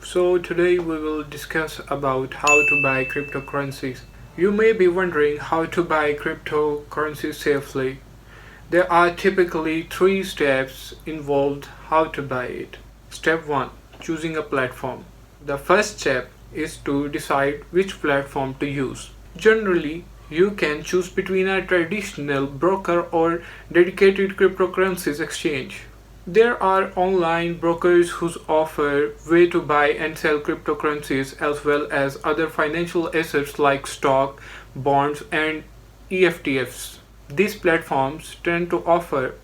So today we will discuss about how to buy cryptocurrencies. You may be wondering how to buy cryptocurrencies safely. There are typically three steps involved how to buy it. Step 1. Choosing a platform. The first step is to decide which platform to use. Generally, you can choose between a traditional broker or dedicated cryptocurrencies exchange. There are online brokers who offer way to buy and sell cryptocurrencies as well as other financial assets like stock, bonds and EFTFs. These platforms tend to offer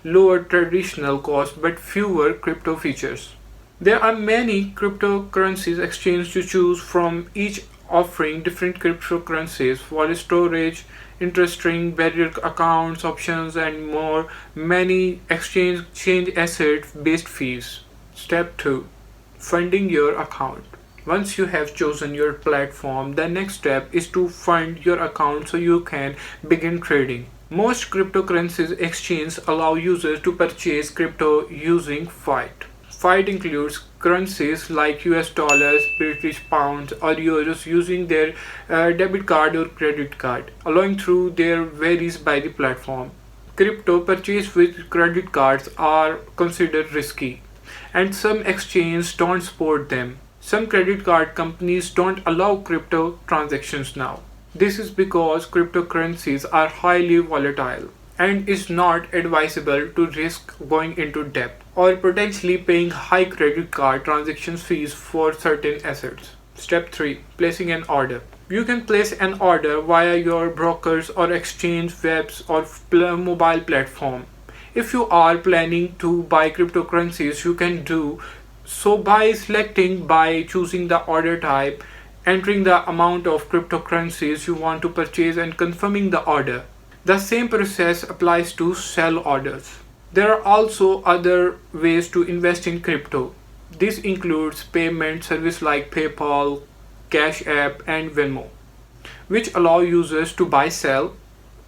lower traditional costs but fewer crypto features. There are many cryptocurrencies exchanges to choose from, each offering different cryptocurrencies, wallet storage, interesting barrier accounts, options, and more. Many exchange asset based fees. Step 2. Funding your account. Once you have chosen your platform, the next step is to fund your account so you can begin trading. Most cryptocurrencies exchanges allow users to purchase crypto using fiat. Fiat includes currencies like US dollars, British pounds, or euros using their debit card or credit card. Allowing through there varies by the platform. Crypto purchased with credit cards are considered risky, and some exchanges don't support them. Some credit card companies don't allow crypto transactions now. This is because cryptocurrencies are highly volatile and is not advisable to risk going into debt or potentially paying high credit card transaction fees for certain assets. Step 3. Placing an order. You can place an order via your brokers or exchange webs or mobile platform. If you are planning to buy cryptocurrencies, you can do so by choosing the order type, entering the amount of cryptocurrencies you want to purchase and confirming the order. The same process applies to sell orders. There are also other ways to invest in crypto. This includes payment services like PayPal, Cash App, and Venmo, which allow users to buy, sell,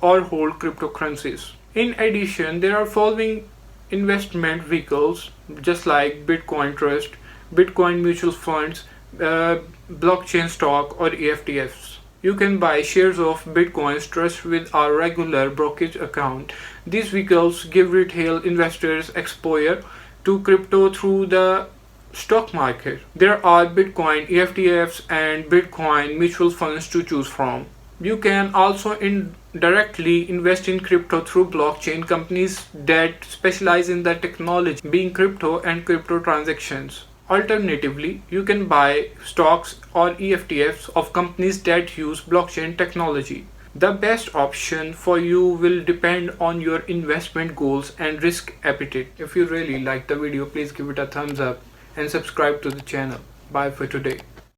or hold cryptocurrencies. In addition, there are following investment vehicles just like Bitcoin Trust, Bitcoin mutual funds, blockchain stock, or EFTFs. You can buy shares of Bitcoin Trust with a regular brokerage account. These vehicles give retail investors exposure to crypto through the stock market. There are Bitcoin EFTFs and Bitcoin mutual funds to choose from. You can also indirectly invest in crypto through blockchain companies that specialize in the technology being crypto and crypto transactions. Alternatively, you can buy stocks or EFTFs of companies that use blockchain technology. The best option for you will depend on your investment goals and risk appetite. If you really like the video, please give it a thumbs up and subscribe to the channel. Bye for today.